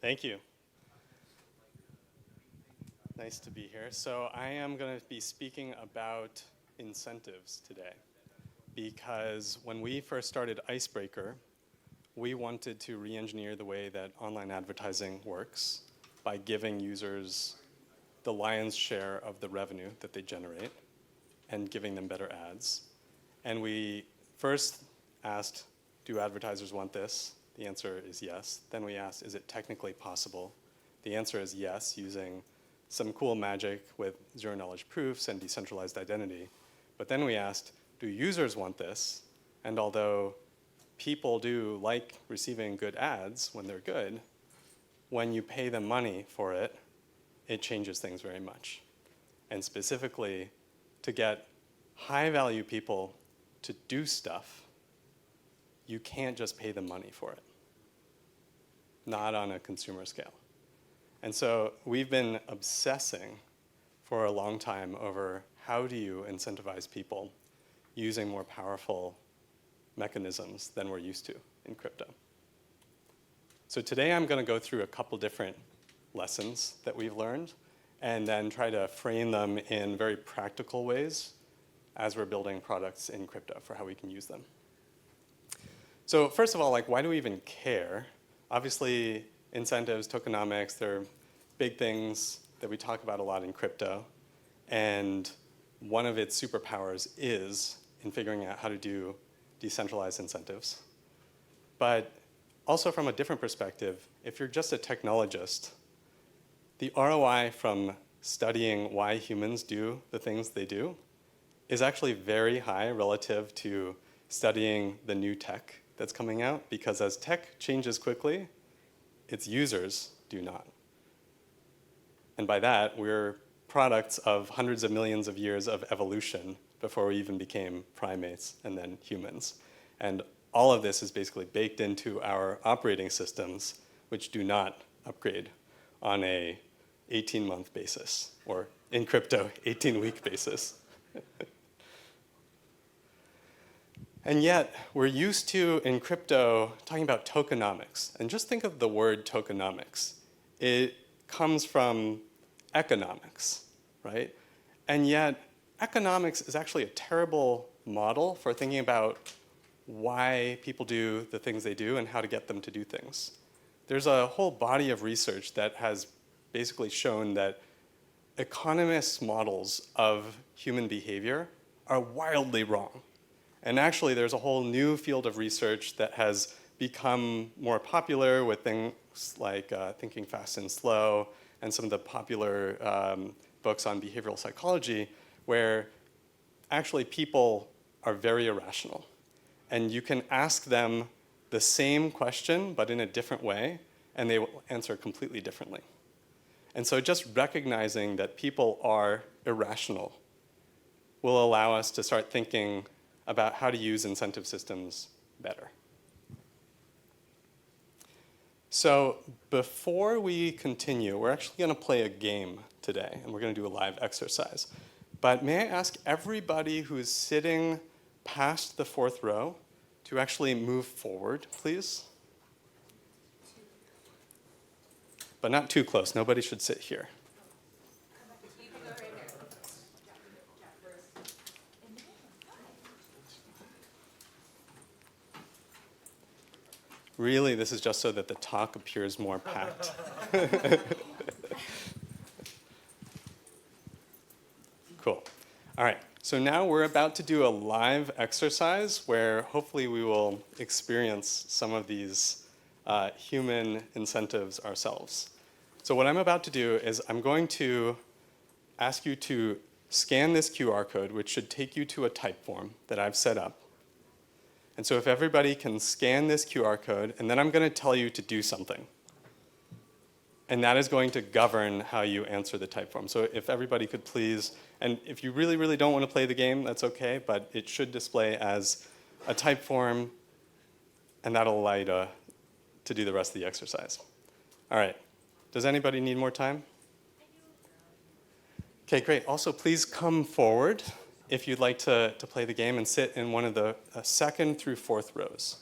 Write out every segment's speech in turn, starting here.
Thank you. Nice to be here. So I am going to be speaking about incentives today because when we first started IceBreaker, we wanted to re-engineer the way that online advertising works by giving users the lion's share of the revenue that they generate and giving them better ads. And we first asked, do advertisers want this? The answer is yes. Then we asked, is it technically possible? The answer is yes, using some cool magic with zero-knowledge proofs and decentralized identity. But then we asked, do users want this? And although people do like receiving good ads when they're good, when you pay them money for it, it changes things very much. And specifically, to get high-value people to do stuff, you can't just pay them money for it, not on a consumer scale. And so we've been obsessing for a long time over how do you incentivize people using more powerful mechanisms than we're used to in crypto. So today I'm going to go through a couple different lessons that we've learned and then try to frame them in very practical ways as we're building products in crypto for how we can use them. So first of all, why do we even care? Obviously, incentives, tokenomics, they're big things that we talk about a lot in crypto. And one of its superpowers is in figuring out how to do decentralized incentives. But also from a different perspective, if you're just a technologist, the ROI from studying why humans do the things they do is actually very high relative to studying the new tech that's coming out, because as tech changes quickly, its users do not. And by that, we're products of hundreds of millions of years of evolution before we even became primates and then humans. And all of this is basically baked into our operating systems, which do not upgrade on a 18-month basis, or in crypto, 18-week basis. And yet, we're used to, in crypto, talking about tokenomics. And just think of the word tokenomics. It comes from economics, right? And yet, economics is actually a terrible model for thinking about why people do the things they do and how to get them to do things. There's a whole body of research that has basically shown that economists' models of human behavior are wildly wrong. And actually, there's a whole new field of research that has become more popular with things like Thinking Fast and Slow and some of the popular books on behavioral psychology, where actually people are very irrational. And you can ask them the same question, but in a different way, and they will answer completely differently. And so just recognizing that people are irrational will allow us to start thinking about how to use incentive systems better. So before we continue, we're actually going to play a game today, and we're going to do a live exercise. But may I ask everybody who is sitting past the fourth row to actually move forward, please? But not too close. Nobody should sit here. Really, this is just so that the talk appears more packed. Cool. All right, so now we're about to do a live exercise where hopefully we will experience some of these human incentives ourselves. So what I'm about to do is I'm going to ask you to scan this QR code, which should take you to a type form that I've set up. And so if everybody can scan this QR code, and then I'm going to tell you to do something. And that is going to govern how you answer the type form. So if everybody could please, and if you really, really don't want to play the game, that's okay, but it should display as a type form, and that'll allow you to do the rest of the exercise. All right. Does anybody need more time? Okay, great. Also, please come forward if you'd like to play the game and sit in one of the second through fourth rows.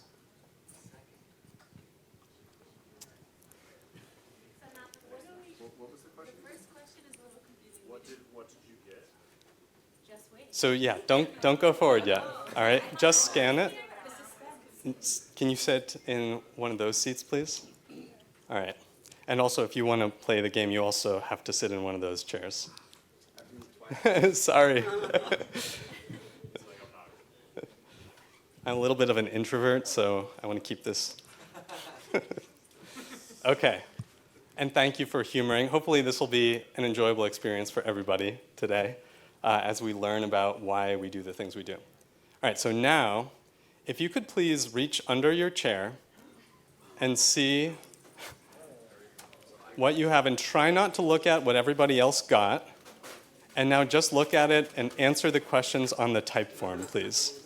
What was the question? The first question is a little confusing. What did you get? Just wait. So yeah, don't go forward yet. All right, just scan it. The suspense. Can you sit in one of those seats, please? All right. And also, if you want to play the game, you also have to sit in one of those chairs. Sorry. I'm a little bit of an introvert, so I want to keep this. Okay. And thank you for humoring. Hopefully this will be an enjoyable experience for everybody today as we learn about why we do the things we do. All right, so now, if you could please reach under your chair and see what you have, and try not to look at what everybody else got. And now just look at it and answer the questions on the type form, please.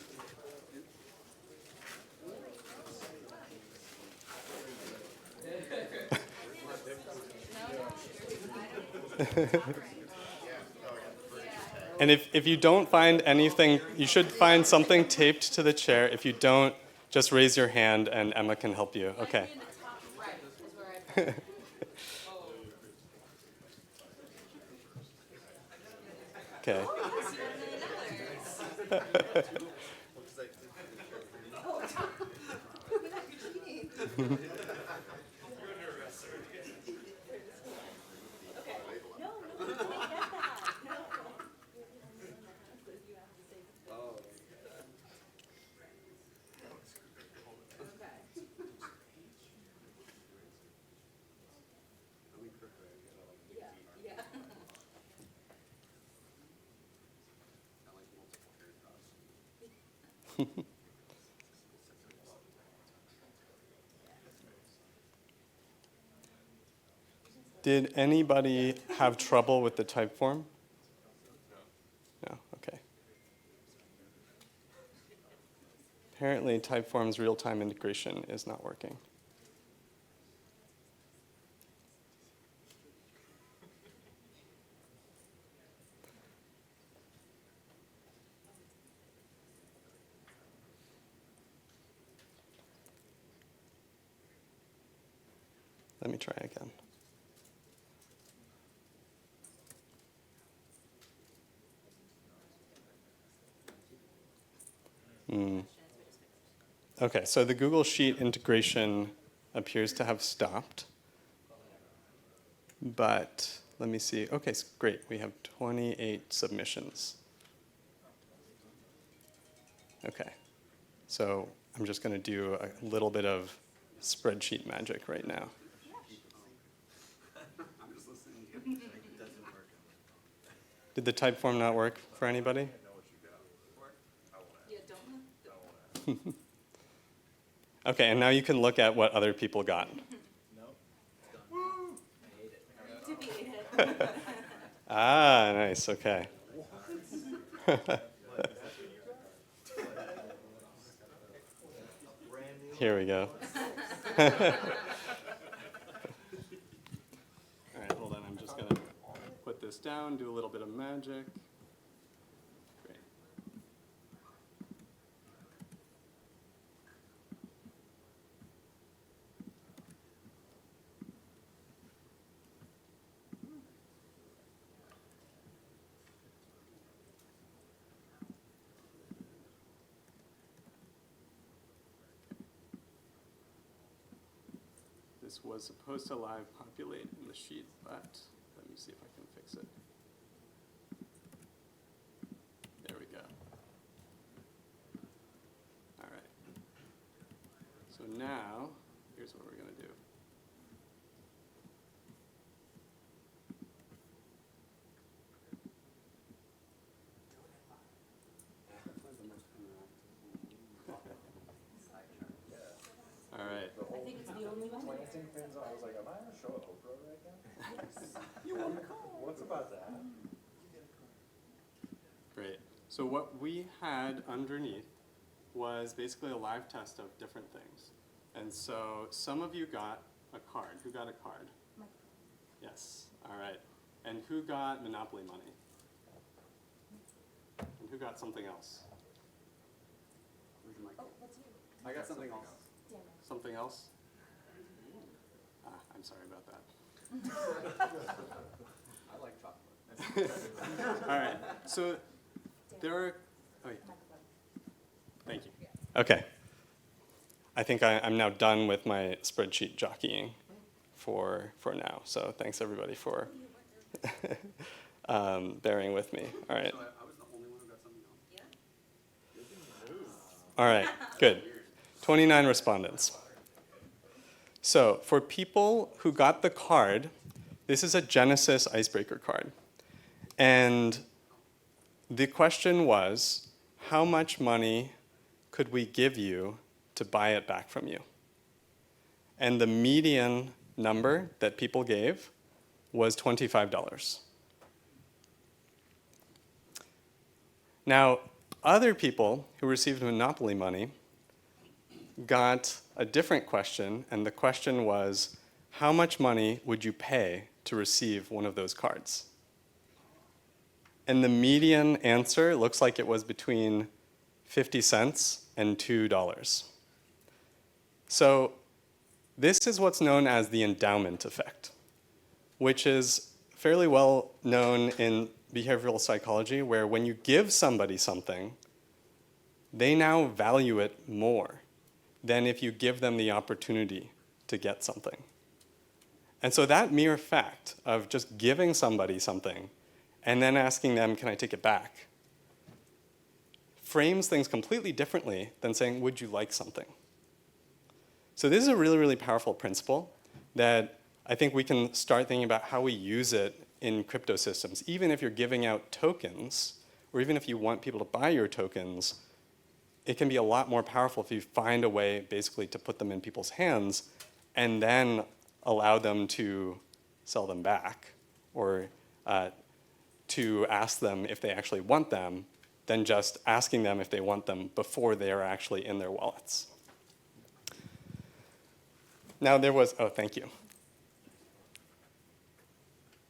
And if you don't find anything, you should find something taped to the chair. If you don't, just raise your hand and Emma can help you. Okay. In the top right is where I Okay. Did anybody have trouble with the type form? No, okay. Apparently Typeform's real-time integration is not working. Let me try again. Okay, so the Google Sheet integration appears to have stopped. But let me see. Okay, great. We have 28 submissions. Okay, so I'm just going to do a little bit of spreadsheet magic right now. Did the type form not work for anybody? Yeah, don't. Okay, and now you can look at what other people got. Ah, nice, okay. Here we go. All right, hold on, I'm just gonna put this down, do a little bit of magic. Great. This was supposed to live populate in the sheet, but let me see if I can fix it. There we go. All right. So now, here's what we're going to do. All right. I think it's the only one. Planting things, I was like, am I on a show at Oprah right now? You want to call? What's about that? Great. So what we had underneath was basically a live test of different things. And so some of you got a card. Who got a card? Yes. All right. And who got Monopoly money? And who got something else? Oh, that's you. I got something else. Damn it. Something else? Ah, I'm sorry about that. All right. So there are. Oh, yeah. Thank you. Okay. I think I'm now done with my spreadsheet jockeying for now. So thanks everybody for bearing with me. All right. So I was the only one who got something else? All right. Good. 29 respondents. So for people who got the card, this is a Genesis IceBreaker card. And the question was, how much money could we give you to buy it back from you? And the median number that people gave was $25. Now, other people who received Monopoly money got a different question, and the question was, how much money would you pay to receive one of those cards? And the median answer looks like it was between 50 cents and $2. So this is what's known as the endowment effect, which is fairly well known in behavioral psychology, where when you give somebody something, they now value it more than if you give them the opportunity to get something. And so that mere fact of just giving somebody something and then asking them, can I take it back, frames things completely differently than saying, would you like something? So this is a really, really powerful principle that I think we can start thinking about how we use it in crypto systems. Even if you're giving out tokens, or even if you want people to buy your tokens, it can be a lot more powerful if you find a way basically to put them in people's hands and then allow them to sell them back or to ask them if they actually want them than just asking them if they want them before they are actually in their wallets. Now there was, oh, thank you.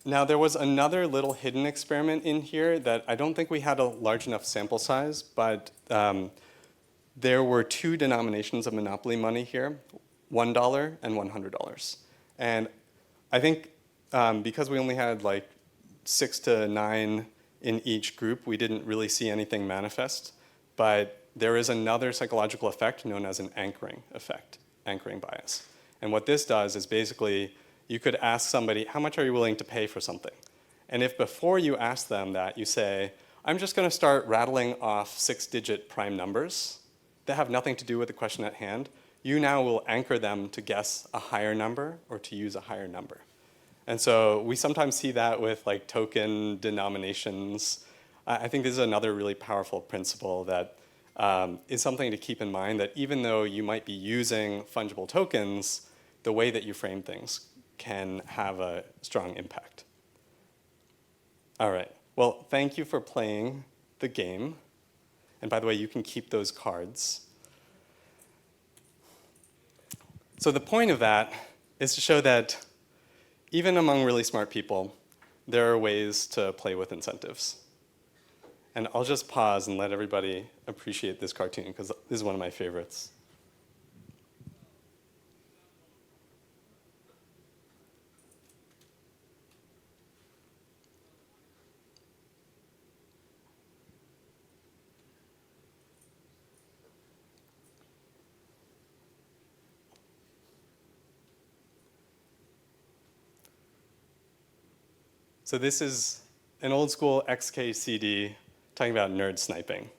Now there was another little hidden experiment in here that I don't think we had a large enough sample size, but there were two denominations of Monopoly money here, $1 and $100. And I think because we only had like 6 to 9 in each group, we didn't really see anything manifest. But there is another psychological effect known as an anchoring effect, anchoring bias. And what this does is basically you could ask somebody, how much are you willing to pay for something? And if before you ask them that, you say, I'm just going to start rattling off 6-digit prime numbers that have nothing to do with the question at hand, you now will anchor them to guess a higher number or to use a higher number. And so we sometimes see that with like token denominations. I think this is another really powerful principle that is something to keep in mind, that even though you might be using fungible tokens, the way that you frame things can have a strong impact. All right. Well, thank you for playing the game. And by the way, you can keep those cards. So the point of that is to show that even among really smart people, there are ways to play with incentives. And I'll just pause and let everybody appreciate this cartoon, because this is one of my favorites. So this is an old school XKCD talking about nerd sniping,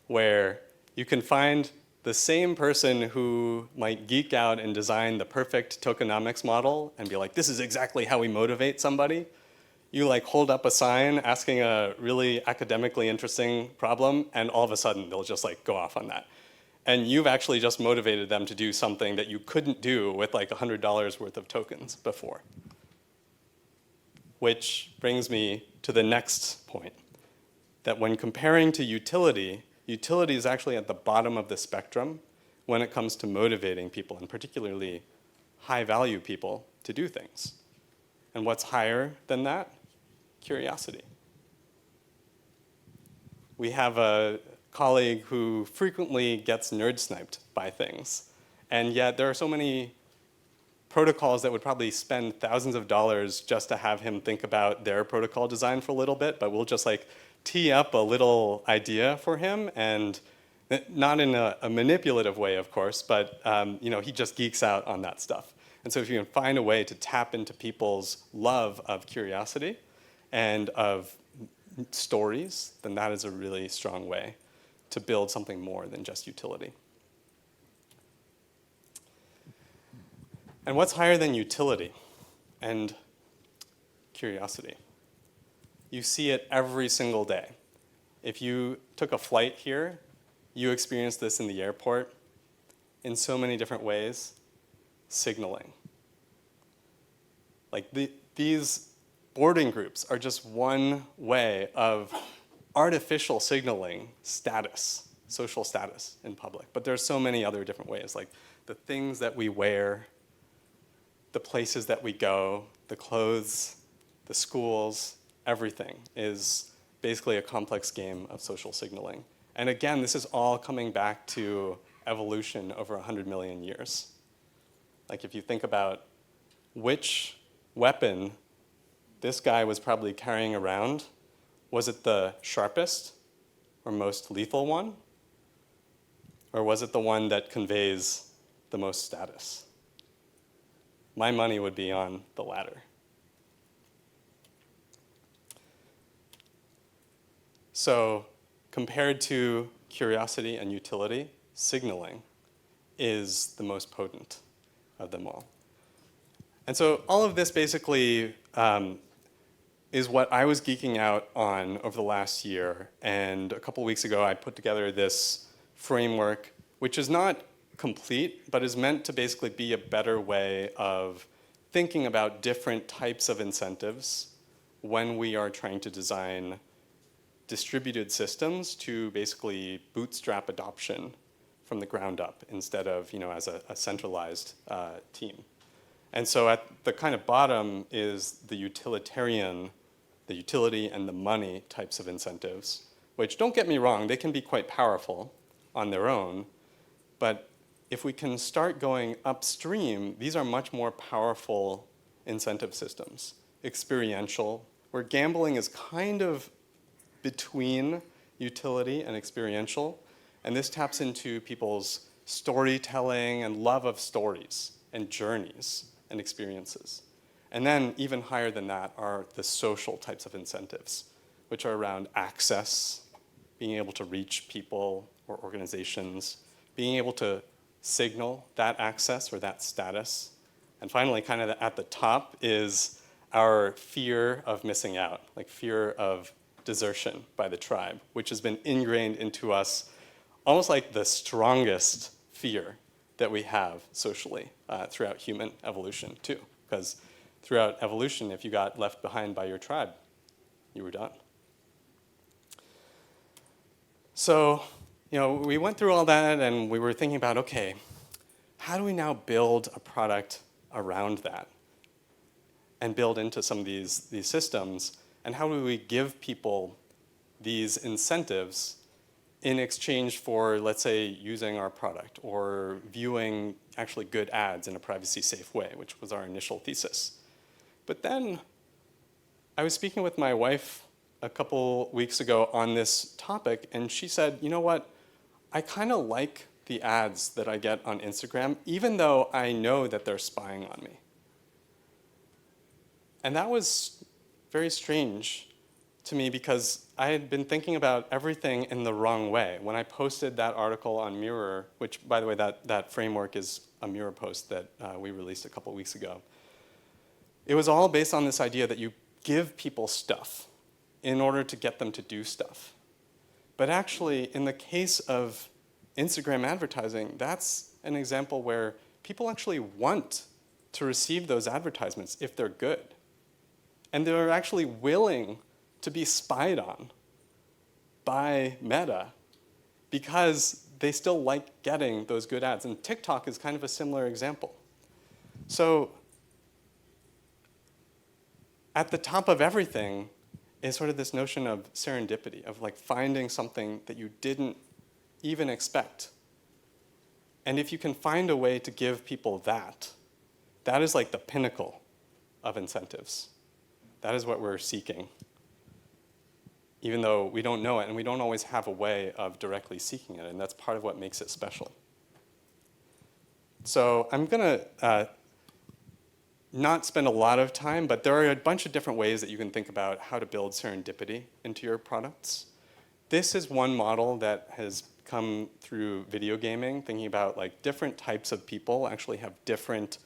where you can find the same person who might geek out and design the perfect tokenomics model and be like, this is exactly how we motivate somebody. You like hold up a sign asking a really academically interesting problem, and all of a sudden they'll just like go off on that. And you've actually just motivated them to do something that you couldn't do with like $100 worth of tokens before. Which brings me to the next point, that when comparing to utility, utility is actually at the bottom of the spectrum when it comes to motivating people, and particularly high-value people, to do things. And what's higher than that? Curiosity. We have a colleague who frequently gets nerd sniped by things, and yet there are so many protocols that would probably spend thousands of dollars just to have him think about their protocol design for a little bit, but we'll just like tee up a little idea for him, and not in a manipulative way, of course, but he just geeks out on that stuff. And so if you can find a way to tap into people's love of curiosity and of stories, then that is a really strong way to build something more than just utility. And what's higher than utility and curiosity? You see it every single day. If you took a flight here, you experience this in the airport in so many different ways. Signaling. Like these boarding groups are just one way of artificial signaling status, social status in public. But there's so many other different ways, like the things that we wear, the places that we go, the clothes, the schools, everything is basically a complex game of social signaling. And again, this is all coming back to evolution over 100 million years. Like if you think about which weapon this guy was probably carrying around, was it the sharpest or most lethal one? Or was it the one that conveys the most status? My money would be on the latter. So compared to curiosity and utility, signaling is the most potent of them all. And so all of this basically is what I was geeking out on over the last year. And a couple weeks ago, I put together this framework, which is not complete, but is meant to basically be a better way of thinking about different types of incentives when we are trying to design distributed systems to basically bootstrap adoption from the ground up instead of, as a centralized team. And so at the kind of bottom is the utility and the money types of incentives, which, don't get me wrong, they can be quite powerful on their own, but if we can start going upstream, these are much more powerful incentive systems. Experiential, where gambling is kind of between utility and experiential, and this taps into people's storytelling and love of stories and journeys and experiences. And then even higher than that are the social types of incentives, which are around access, being able to reach people or organizations, being able to signal that access or that status. And finally, kind of at the top is our fear of missing out, like fear of desertion by the tribe, which has been ingrained into us almost like the strongest fear that we have socially throughout human evolution too. Because throughout evolution, if you got left behind by your tribe, you were done. So, we went through all that and we were thinking about, okay, how do we now build a product around that and build into some of these systems? And how do we give people these incentives in exchange for, let's say, using our product or viewing actually good ads in a privacy-safe way, which was our initial thesis. But then I was speaking with my wife a couple weeks ago on this topic, and she said, you know what, I kind of like the ads that I get on Instagram, even though I know that they're spying on me. And that was very strange to me because I had been thinking about everything in the wrong way. When I posted that article on Mirror, which, by the way, that framework is a Mirror post that we released a couple weeks ago, it was all based on this idea that you give people stuff in order to get them to do stuff. But actually, in the case of Instagram advertising, that's an example where people actually want to receive those advertisements if they're good. And they're actually willing to be spied on by Meta because they still like getting those good ads. And TikTok is kind of a similar example. So at the top of everything is sort of this notion of serendipity, of like finding something that you didn't even expect. And if you can find a way to give people that, that is like the pinnacle of incentives. That is what we're seeking, even though we don't know it, and we don't always have a way of directly seeking it, and that's part of what makes it special. So I'm going to not spend a lot of time, but there are a bunch of different ways that you can think about how to build serendipity into your products. This is one model that has come through video gaming, thinking about like different types of people actually have different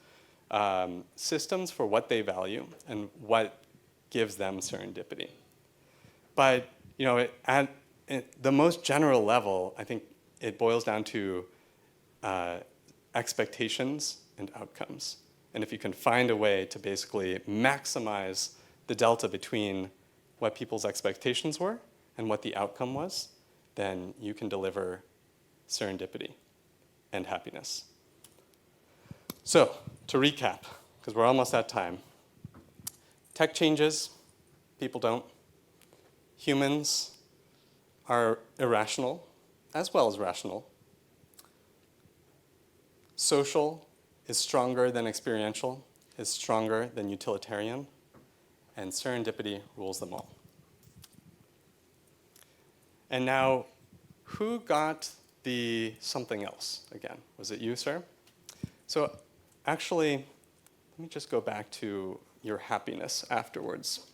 systems for what they value and what gives them serendipity. But at the most general level, I think it boils down to expectations and outcomes. And if you can find a way to basically maximize the delta between what people's expectations were and what the outcome was, then you can deliver serendipity and happiness. So, to recap, because we're almost at time. Tech changes, people don't. Humans are irrational, as well as rational. Social is stronger than experiential, is stronger than utilitarian, and serendipity rules them all. And now, who got the something else again? Was it you, sir? So actually, let me just go back to your happiness afterwards.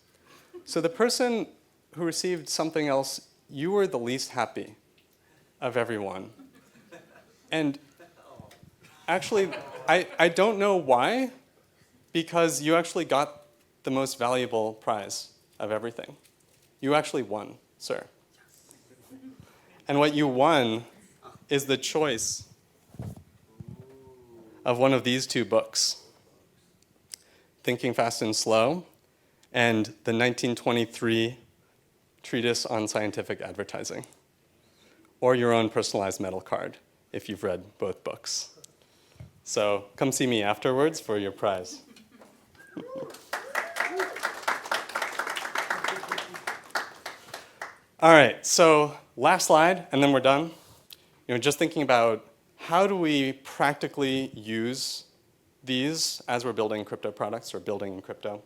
So the person who received something else, you were the least happy of everyone. And actually, I don't know why, because you actually got the most valuable prize of everything. You actually won, sir. And what you won is the choice of one of these two books, Thinking Fast and Slow, and the 1923 Treatise on Scientific Advertising, or your own personalized medal card, if you've read both books. So come see me afterwards for your prize. All right, so last slide, and then we're done. Just thinking about how do we practically use these as we're building crypto products or building in crypto.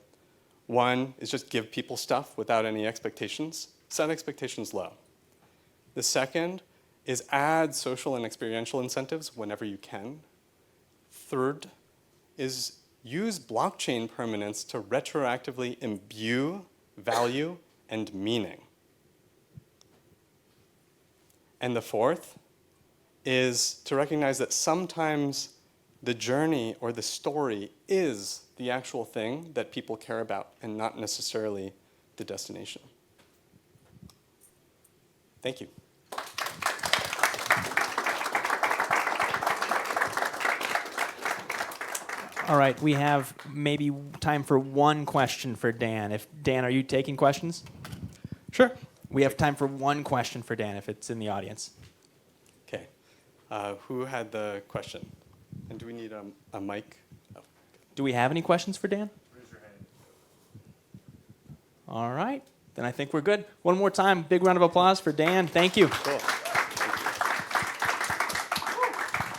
One is just give people stuff without any expectations. Set expectations low. The second is add social and experiential incentives whenever you can. Third is use blockchain permanence to retroactively imbue value and meaning. And the fourth is to recognize that sometimes the journey or the story is the actual thing that people care about and not necessarily the destination. Thank you. All right, we have maybe time for one question for Dan. Dan, are you taking questions? Sure. We have time for one question for Dan if it's in the audience. Okay. Who had the question? And do we need a mic? Oh. Do we have any questions for Dan? Raise your hand. All right, then I think we're good. One more time, big round of applause for Dan. Thank you. Cool.